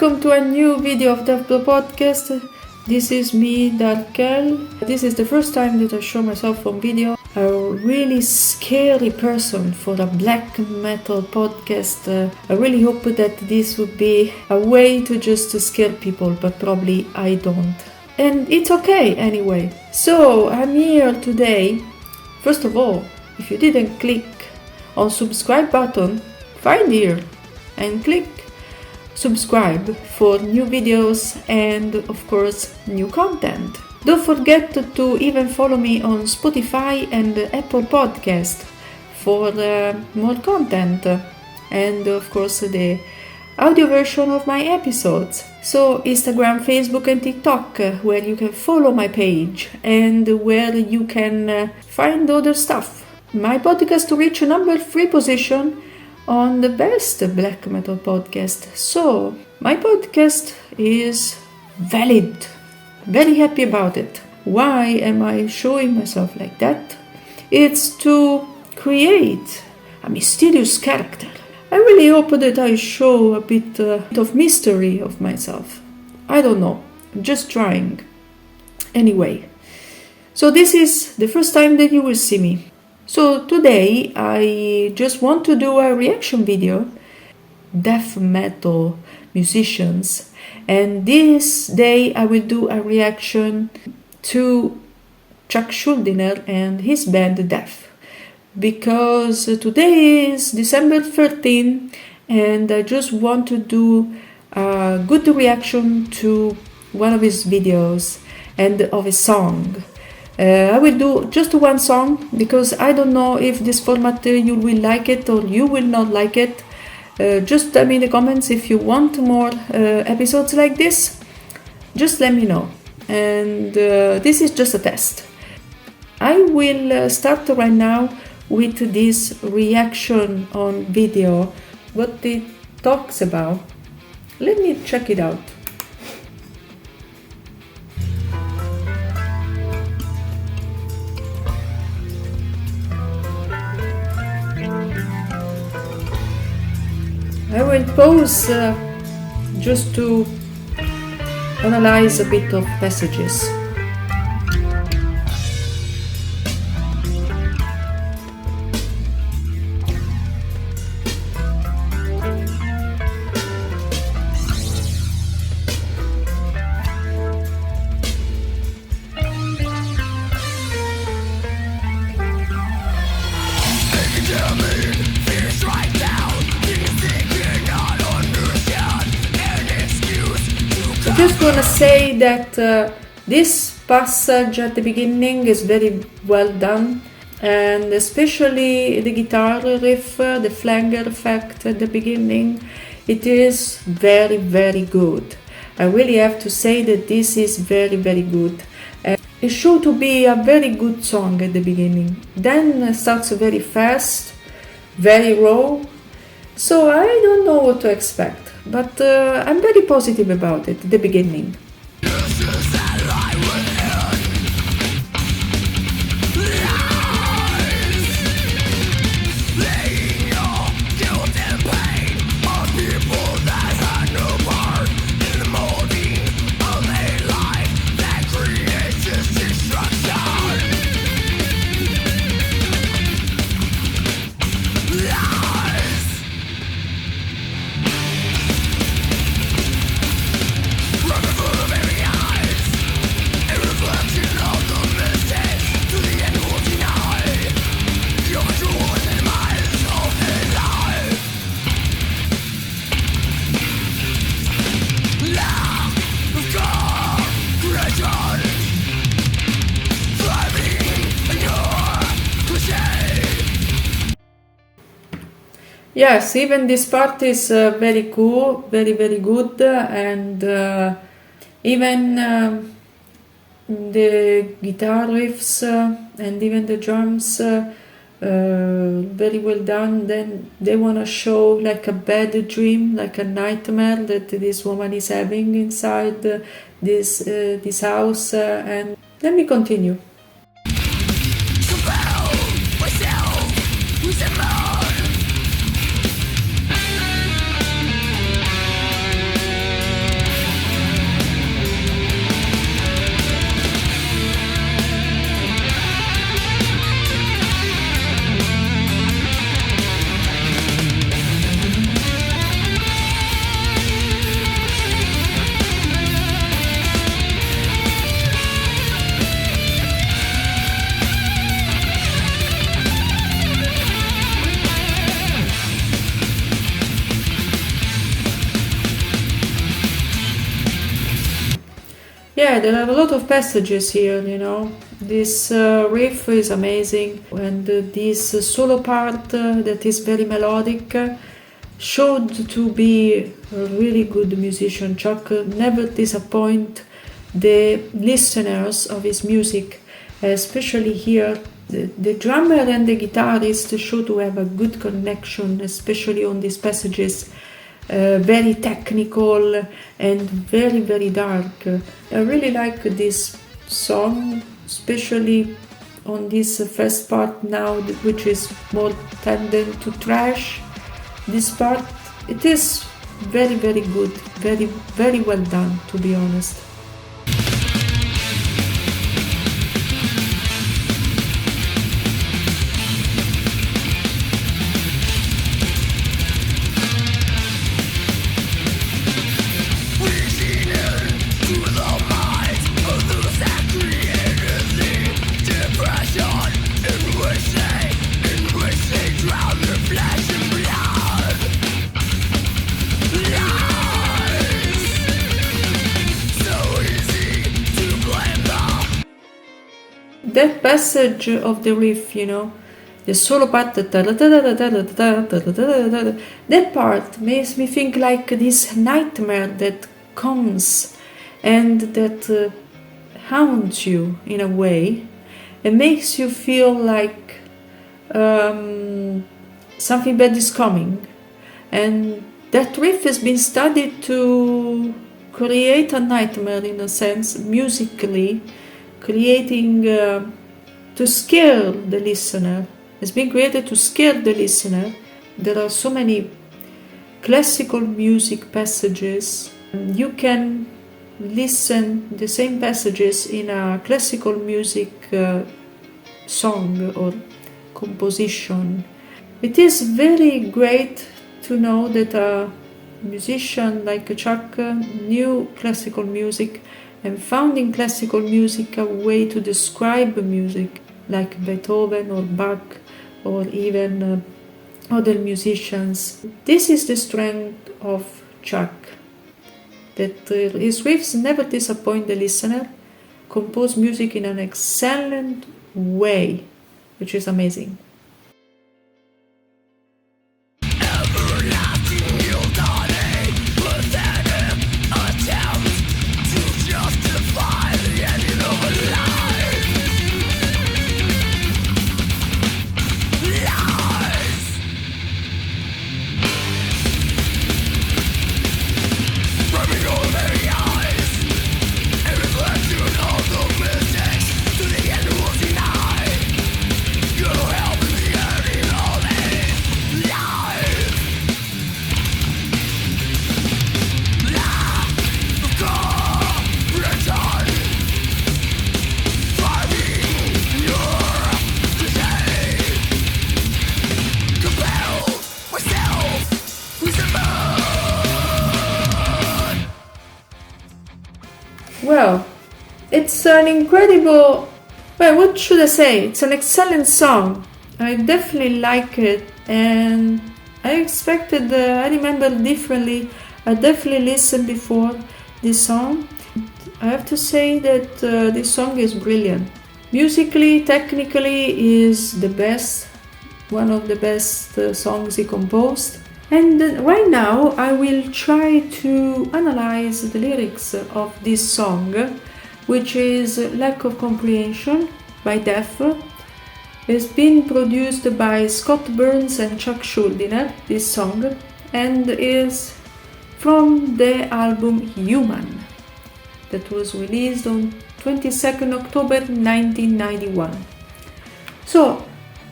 welcome to a new video of the podcast. This is me, Darkel. This is the first time that I show myself on video. A really scary person for a black metal podcast. I really hope that this would be a way to just scare people, but probably I don't. And it's okay anyway. So I'm here today. First of all, if you didn't click on subscribe button, find here and click subscribe for new videos and of course new content. Don't forget to even follow me on Spotify and Apple Podcast for more content and of course the audio version of my episodes. So Instagram, Facebook and TikTok where you can follow my page and where you can find other stuff. My podcast reached number 3 position on the best black metal podcast. So my podcast is valid. Very happy about it. Why am I showing myself like that? It's to create a mysterious character. I really hope that I show a bit of mystery of myself. I don't know. I'm just trying. Anyway, so this is the first time that you will see me. So today I just want to do a reaction video, death metal musicians, and this day I will do a reaction to Chuck Schuldiner and his band Death, because today is December 13 and I just want to do a good reaction to one of his videos and of a song. I will do just one song because I don't know if this format you will like it or you will not like it. Just tell me in the comments if you want more episodes like this. Just let me know. And this is just a test. I will start right now with this reaction on video, what it talks about. Let me check it out. I will pause just to analyze a bit of messages. I just want to say that this passage at the beginning is very well done, and especially the guitar riff, the flanger effect at the beginning, it is very, very good. I really have to say that this is very, very good. It's sure to be a very good song at the beginning. Then starts very fast, very raw. So I don't know what to expect, but I'm very positive about it at the beginning. Yes, even this part is very cool, very, very good, and even the guitar riffs and even the drums, very well done. Then they want to show like a bad dream, like a nightmare that this woman is having inside this house. And let me continue. Yeah, there are a lot of passages here, you know. This riff is amazing, and this solo part that is very melodic showed to be a really good musician. Chuck never disappoint the listeners of his music, especially here. The drummer and the guitarist show to have a good connection, especially on these passages. Very technical and very, very dark. I really like this song, especially on this first part now, which is more tended to thrash. This part, it is very, very good, very, very well done, to be honest. That passage of the riff, you know, the solo part, that part makes me think like this nightmare that comes and that haunts you in a way. It makes you feel like something bad is coming. And that riff has been studied to create a nightmare in a sense, musically, creating to scare the listener. It's been created to scare the listener. There are so many classical music passages. You can listen the same passages in a classical music song or composition. It is very great to know that a musician like Chuck knew classical music and found in classical music a way to describe music, like Beethoven or Bach or even other musicians. This is the strength of Chuck, that his riffs never disappoint the listener, compose music in an excellent way, which is amazing. Well, it's an incredible, well, what should I say? It's an excellent song. I definitely like it, and I expected, I remember differently. I definitely listened before this song. I have to say that this song is brilliant. Musically, technically is the best, one of the best songs he composed. And right now I will try to analyze the lyrics of this song, which is Lack of Comprehension by Def. It's been produced by Scott Burns and Chuck Schuldiner, this song, and is from the album Human, that was released on 22nd October 1991. So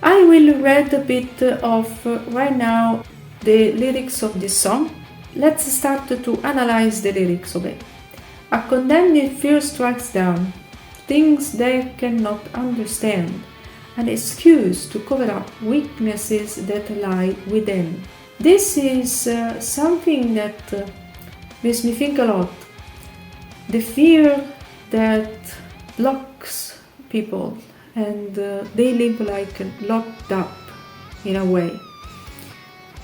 I will read a bit of right now the lyrics of this song. Let's start to analyze the lyrics of it. A condemned fear strikes down, things they cannot understand, an excuse to cover up weaknesses that lie within. This is something that makes me think a lot. The fear that blocks people and they live like locked up in a way.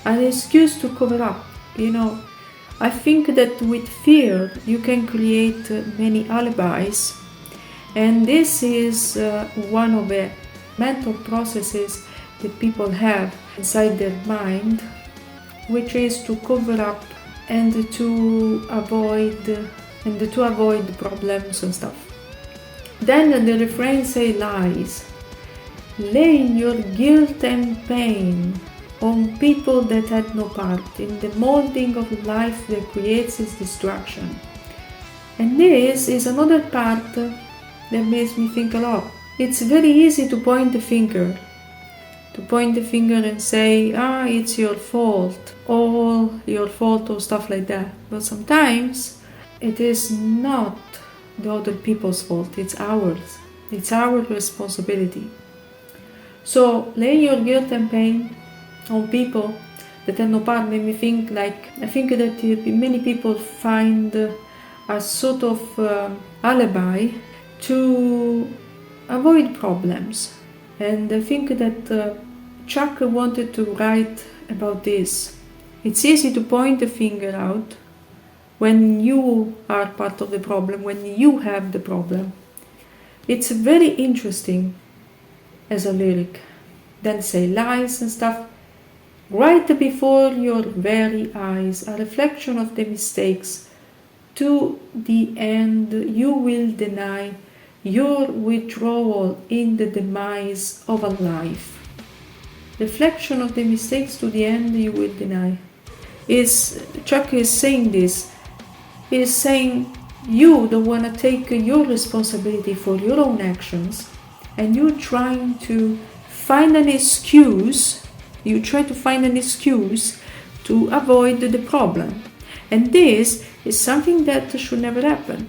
An excuse to cover up, you know, I think that with fear you can create many alibis, and this is one of the mental processes that people have inside their mind, which is to cover up and to avoid problems and stuff. Then the refrain say lies. Laying your guilt and pain on people that had no part in the molding of life that creates its destruction. And this is another part that makes me think a lot. It's very easy to point the finger and say, it's your fault, all your fault or stuff like that. But sometimes it is not the other people's fault, it's ours. It's our responsibility. So laying your guilt and pain on people that have no part made me think I think that many people find a sort of alibi to avoid problems. And I think that Chuck wanted to write about this. It's easy to point the finger out when you are part of the problem, when you have the problem. It's very interesting as a lyric. Then say lies and stuff. Right before your very eyes, a reflection of the mistakes. To the end, you will deny your withdrawal in the demise of a life. Reflection of the mistakes to the end you will deny. Chuck is saying this. He is saying you don't want to take your responsibility for your own actions, and you're trying to find an excuse. You try to find an excuse to avoid the problem. And this is something that should never happen.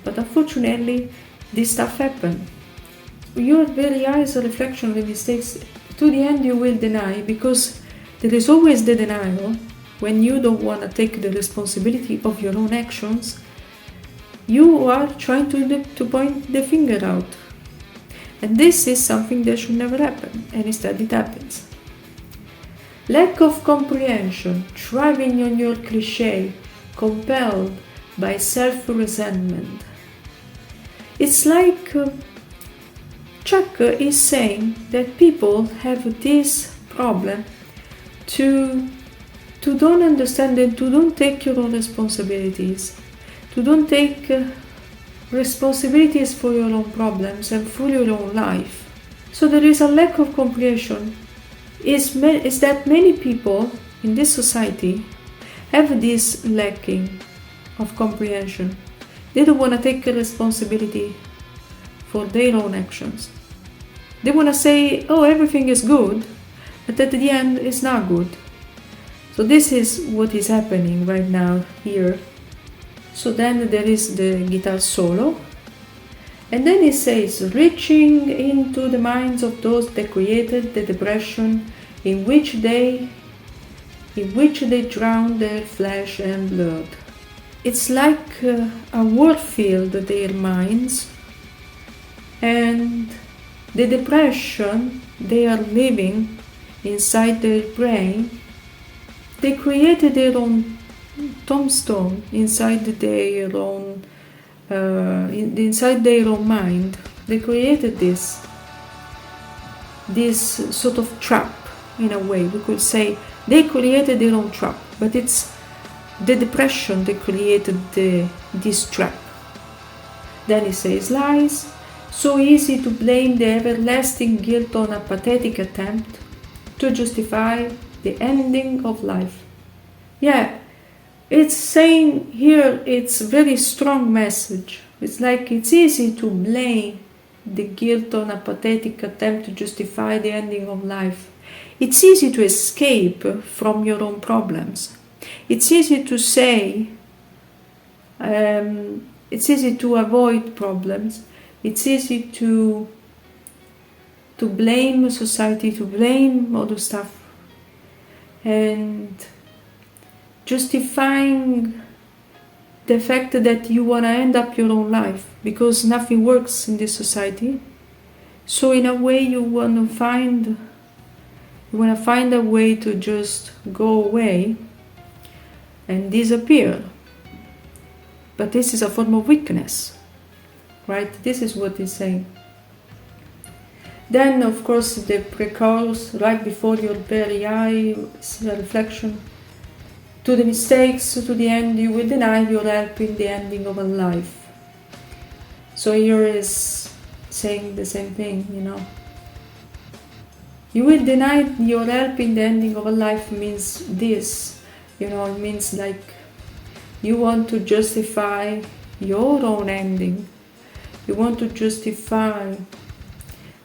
But unfortunately, this stuff happens. Your very eyes are a reflection of the mistakes. To the end you will deny, because there is always the denial when you don't want to take the responsibility of your own actions. You are trying to point the finger out. And this is something that should never happen, and instead it happens. Lack of comprehension, thriving on your cliché, compelled by self-resentment. It's like Chuck is saying that people have this problem to don't understand and to don't take your own responsibilities, to don't take responsibilities for your own problems and for your own life. So there is a lack of comprehension. Is that many people in this society have this lacking of comprehension. They don't want to take responsibility for their own actions. They want to say, everything is good, but at the end it's not good. So this is what is happening right now here. So then there is the guitar solo, and then it says, reaching into the minds of those that created the depression in which they drowned their flesh and blood. It's like a war field, their minds, and the depression they are living inside their brain. They created their own tombstone inside their own mind. They created this sort of trap, in a way. We could say they created their own trap, but it's the depression that created this trap. Then he says lies. So easy to blame the everlasting guilt on a pathetic attempt to justify the ending of life. Yeah, it's saying here, it's a very strong message. It's like it's easy to blame the guilt on a pathetic attempt to justify the ending of life. It's easy to escape from your own problems. It's easy to say, it's easy to avoid problems. It's easy to blame society, to blame other stuff, and justifying the fact that you want to end up your own life because nothing works in this society. So in a way you want to find a way to just go away. and disappear. But this is a form of weakness, right? This is what he's saying. Then, of course, the pre-chorus, right before your very eyes, a reflection. To the mistakes, to the end, you will deny your help in the ending of a life. So here is saying the same thing, You will deny your help in the ending of a life means this, it means like you want to justify your own ending. You want to justify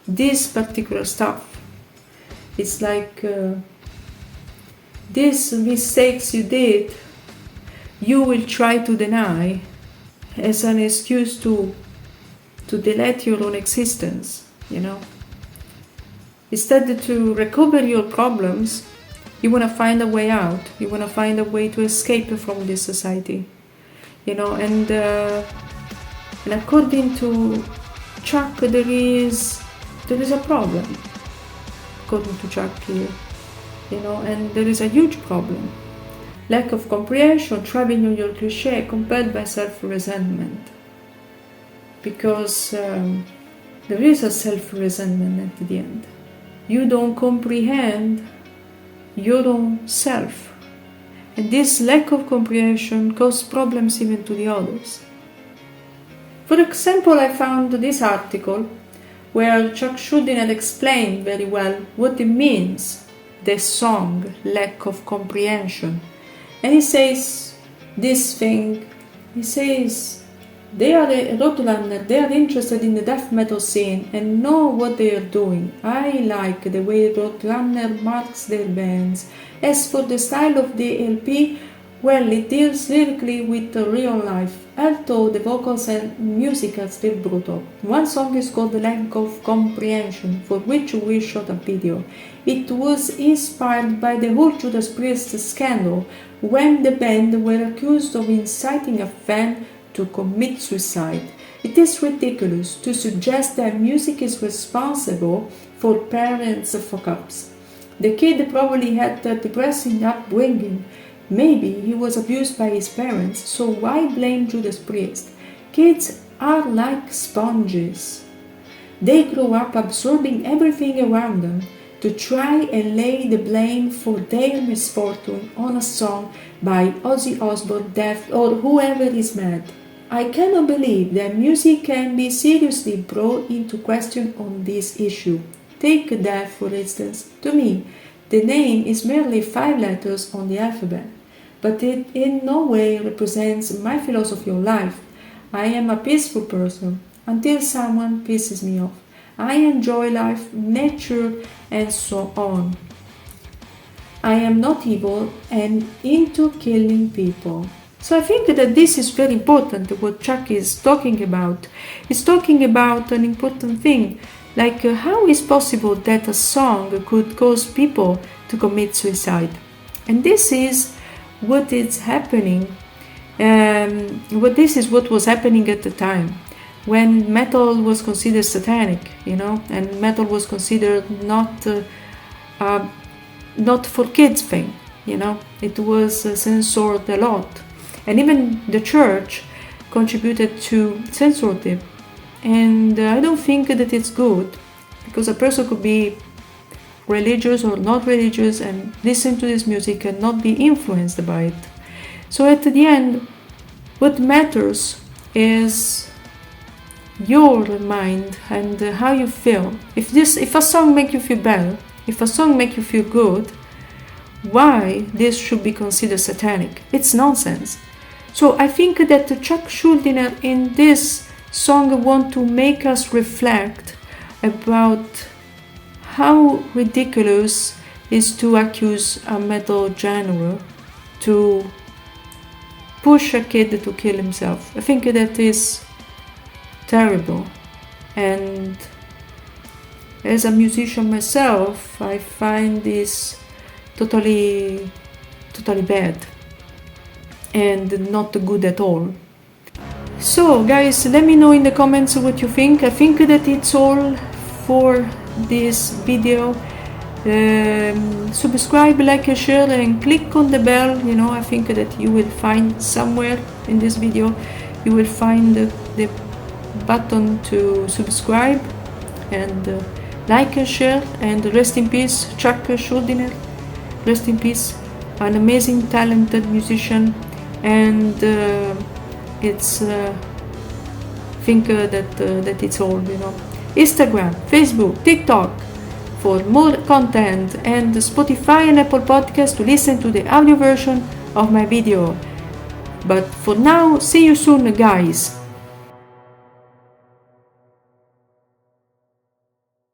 this particular stuff. It's like these mistakes you did, you will try to deny as an excuse to delete your own existence, Instead to recover your problems, you want to find a way out. You want to find a way to escape from this society, and according to Chuck, there is a problem, according to Chuck here, and there is a huge problem. Lack of comprehension, trapping on your cliché, compelled by self-resentment. Because there is a self-resentment at the end. You don't comprehend your own self. And this lack of comprehension causes problems even to the others. For example, I found this article where Chuck Schuldiner explained very well what it means, the song lack of comprehension. And he says this thing, he says, they are a roadrunner, they are interested in the death metal scene and know what they are doing. I like the way Roadrunner marks their bands. As for the style of the LP, well, it deals lyrically with real life, although the vocals and music are still brutal. One song is called Lack of Comprehension, for which we shot a video. It was inspired by the whole Judas Priest scandal, when the band were accused of inciting a fan to commit suicide. It is ridiculous to suggest that music is responsible for parents' fuck-ups. The kid probably had a depressing upbringing. Maybe he was abused by his parents, so why blame Judas Priest? Kids are like sponges. They grow up absorbing everything around them. To try and lay the blame for their misfortune on a song by Ozzy Osbourne, Death, or whoever is mad. I cannot believe that music can be seriously brought into question on this issue. Take Death, for instance. To me, the name is merely 5 letters on the alphabet, but it in no way represents my philosophy of life. I am a peaceful person until someone pisses me off. I enjoy life, nature, and so on. I am not evil and into killing people. So I think that this is very important, what Chuck is talking about. He's talking about an important thing, like how is possible that a song could cause people to commit suicide? And this is what is happening, what was happening at the time, when metal was considered satanic, and metal was considered not for kids thing, it was censored a lot. And even the church contributed to censor it. And I don't think that it's good, because a person could be religious or not religious and listen to this music and not be influenced by it. So at the end, what matters is your mind and how you feel. If a song makes you feel bad, if a song makes you feel good, why this should be considered satanic? It's nonsense. So I think that Chuck Schuldiner in this song want to make us reflect about how ridiculous is to accuse a metal genre to push a kid to kill himself. I think that is terrible, and as a musician myself, I find this totally bad and not good at all. So guys, let me know in the comments what you think. I think that it's all for this video. Subscribe, like, and share, and click on the bell. I think that you will find somewhere in this video, you will find the button to subscribe and like and share. And rest in peace, Chuck Schuldiner. Rest in peace, an amazing, talented musician. And it's think that it's all. Instagram, Facebook, TikTok for more content, and Spotify and Apple Podcasts to listen to the audio version of my video. But for now, see you soon, guys.